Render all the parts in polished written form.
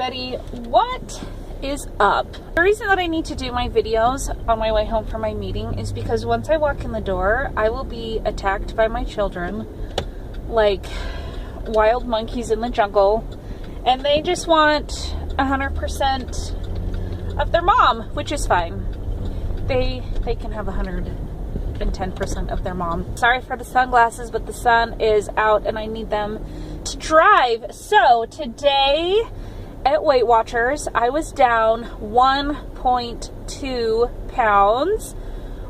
everybody, what is up? The reason that I need to do my videos on my way home from my meeting is because once I walk in the door, I will be attacked by my children like wild monkeys in the jungle, and they just want 100% of their mom, which is fine. They can have 110% of their mom. Sorry for the sunglasses, but the sun is out and I need them to drive. So today at Weight Watchers, I was down 1.2 pounds,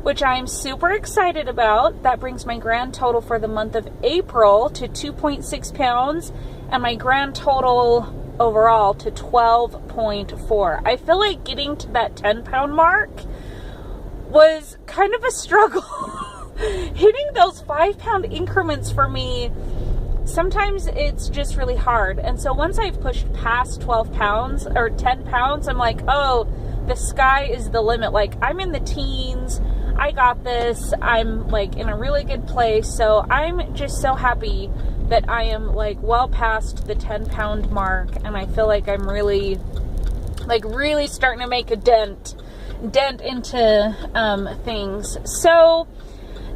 which I'm super excited about. That brings my grand total for the month of April to 2.6 pounds and my grand total overall to 12.4. I feel like getting to that 10-pound mark was kind of a struggle. Hitting those 5-pound increments for me, sometimes it's just really hard. And so once I've pushed past 12 pounds or 10 pounds, I'm like, oh, the sky is the limit. Like, I'm in the teens. I got this. I'm like in a really good place. So I'm just so happy that I am like well past the 10-pound mark. And I feel like I'm really starting to make a dent into things. So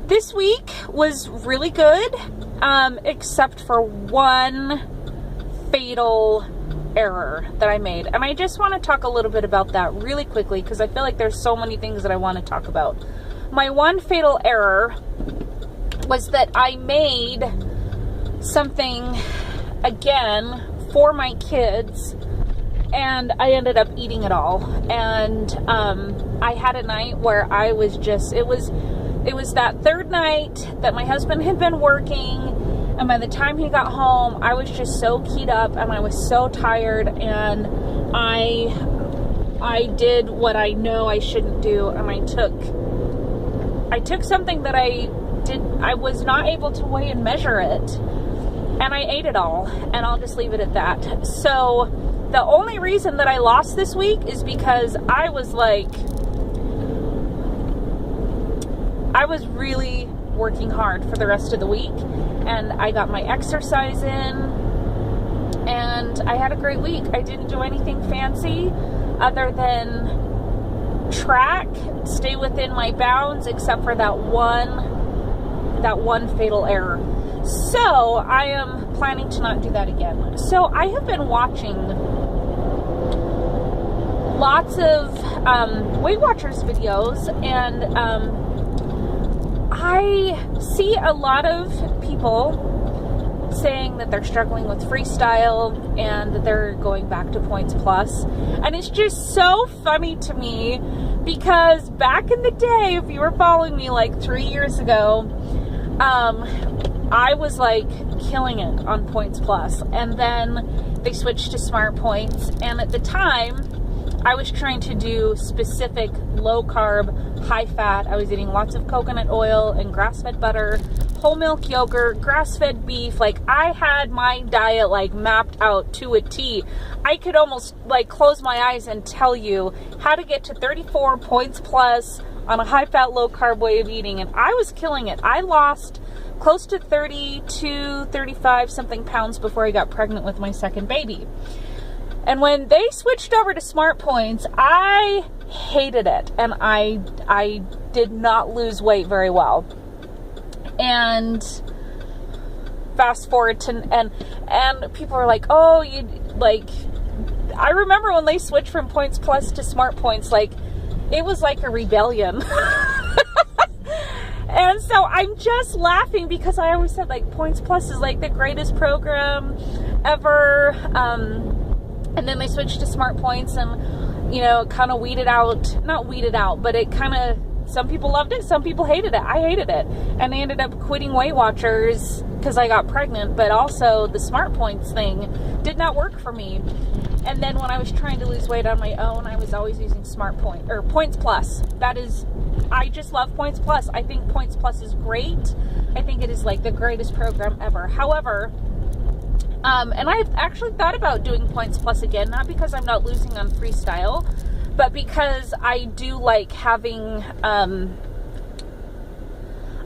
this week was really good, except for one fatal error that I made. And I just want to talk a little bit about that really quickly because I feel like there's so many things that I want to talk about. My one fatal error was that I made something again for my kids and I ended up eating it all. And I had a night where I was just, it was that third night that my husband had been working, and by the time he got home, I was just so keyed up and I was so tired, and I did what I know I shouldn't do, and I took something that I was not able to weigh and measure it, and I ate it all, and I'll just leave it at that. So the only reason that I lost this week is because I was really working hard for the rest of the week, and I got my exercise in, and I had a great week. I didn't do anything fancy other than track, stay within my bounds, except for that one fatal error. So I am planning to not do that again. So I have been watching lots of Weight Watchers videos, and I see a lot of people saying that they're struggling with freestyle and that they're going back to Points Plus. And it's just so funny to me because back in the day, if you were following me like 3 years ago, I was like killing it on Points Plus, and then they switched to Smart Points, and at the time I was trying to do specific low carb, high fat. I was eating lots of coconut oil and grass-fed butter, whole milk yogurt, grass-fed beef. Like, I had my diet like mapped out to a T. I could almost like close my eyes and tell you how to get to 34 Points Plus on a high fat, low carb way of eating, and I was killing it. I lost close to 32, 35 something pounds before I got pregnant with my second baby. And when they switched over to Smart Points, I hated it, and I did not lose weight very well. And fast forward to, and people are like, oh, you, like, I remember when they switched from Points Plus to Smart Points, like, it was like a rebellion. And so I'm just laughing because I always said, like, Points Plus is like the greatest program ever. And then they switched to Smart Points, and, you know, kind of not weeded out, but it kind of, some people loved it, some people hated it. I hated it. And they ended up quitting Weight Watchers because I got pregnant, but also the Smart Points thing did not work for me. And then when I was trying to lose weight on my own, I was always using Points Plus. That is, I just love Points Plus. I think Points Plus is great. I think it is like the greatest program ever. However, and I've actually thought about doing Points Plus again, not because I'm not losing on freestyle, but because I do like having,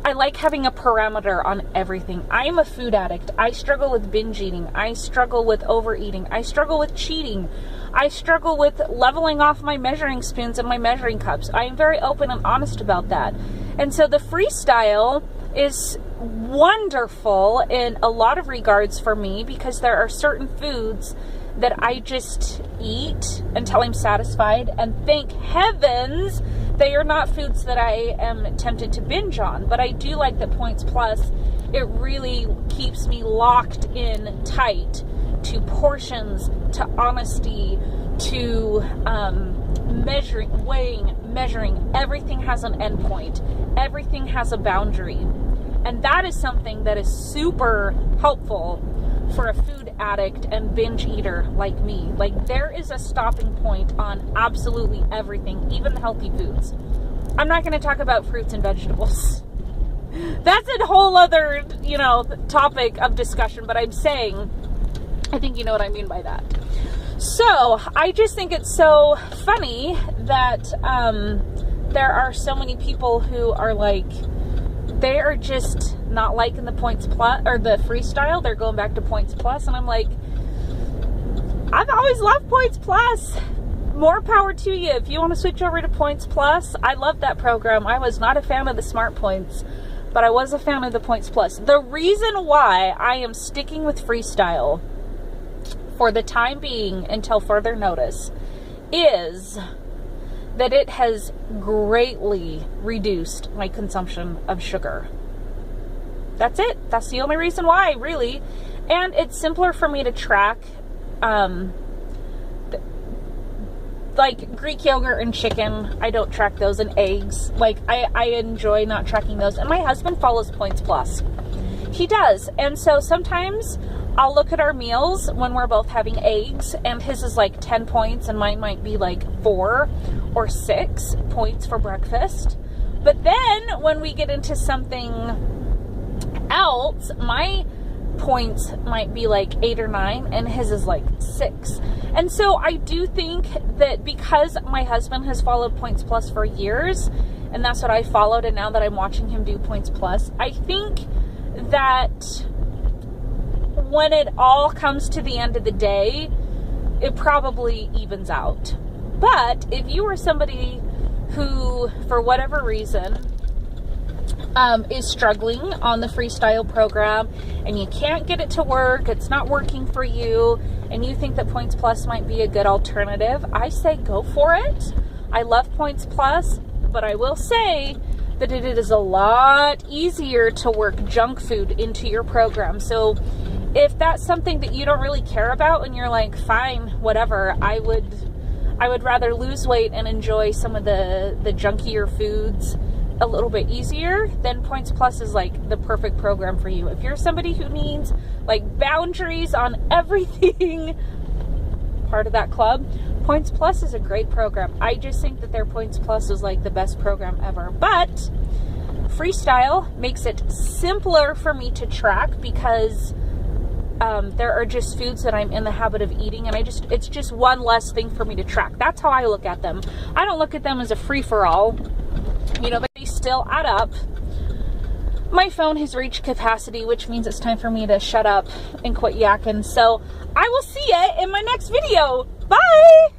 I I like having a parameter on everything. I am a food addict. I struggle with binge eating. I struggle with overeating. I struggle with cheating. I struggle with leveling off my measuring spoons and my measuring cups. I am very open and honest about that. And so the freestyle is wonderful in a lot of regards for me, because there are certain foods that I just eat until I'm satisfied, and thank heavens they are not foods that I am tempted to binge on. But I do like that Points Plus, it really keeps me locked in tight to portions, to honesty, to measuring, weighing, measuring. Everything has an endpoint. Everything has a boundary. And that is something that is super helpful for a food addict and binge eater like me. Like, there is a stopping point on absolutely everything, even the healthy foods. I'm not going to talk about fruits and vegetables. That's a whole other, topic of discussion, but I'm saying, I think you know what I mean by that. So, I just think it's so funny that there are so many people who are like, they are just not liking the Points Plus or the freestyle. They're going back to Points Plus, and I'm like, I've always loved Points Plus. More power to you. If you want to switch over to Points Plus, I love that program. I was not a fan of the Smart Points, but I was a fan of the Points Plus. The reason why I am sticking with freestyle for the time being until further notice is that it has greatly reduced my consumption of sugar. That's it. That's the only reason why, really. And it's simpler for me to track, like Greek yogurt and chicken. I don't track those, and eggs. Like, I enjoy not tracking those. And my husband follows Points Plus. He does. And so sometimes I'll look at our meals when we're both having eggs, and his is like 10 points and mine might be like 4 or 6 points for breakfast. But then when we get into something else, my points might be like 8 or 9 and his is like 6. And so I do think that because my husband has followed Points Plus for years, and that's what I followed, and now that I'm watching him do Points Plus, I think that when it all comes to the end of the day, it probably evens out. But if you are somebody who, for whatever reason, is struggling on the freestyle program and you can't get it to work, it's not working for you, and you think that Points Plus might be a good alternative, I say go for it. I love Points Plus, but I will say that it is a lot easier to work junk food into your program. So if that's something that you don't really care about and you're like, fine, whatever, I would rather lose weight and enjoy some of the junkier foods a little bit easier, then Points Plus is like the perfect program for you. If you're somebody who needs like boundaries on everything, part of that club, Points Plus is a great program. I just think that their Points Plus is like the best program ever. But freestyle makes it simpler for me to track because there are just foods that I'm in the habit of eating, and it's just one less thing for me to track. That's how I look at them. I don't look at them as a free-for-all. They still add up. My phone has reached capacity, which means it's time for me to shut up and quit yakking. So I will see you in my next video. Bye!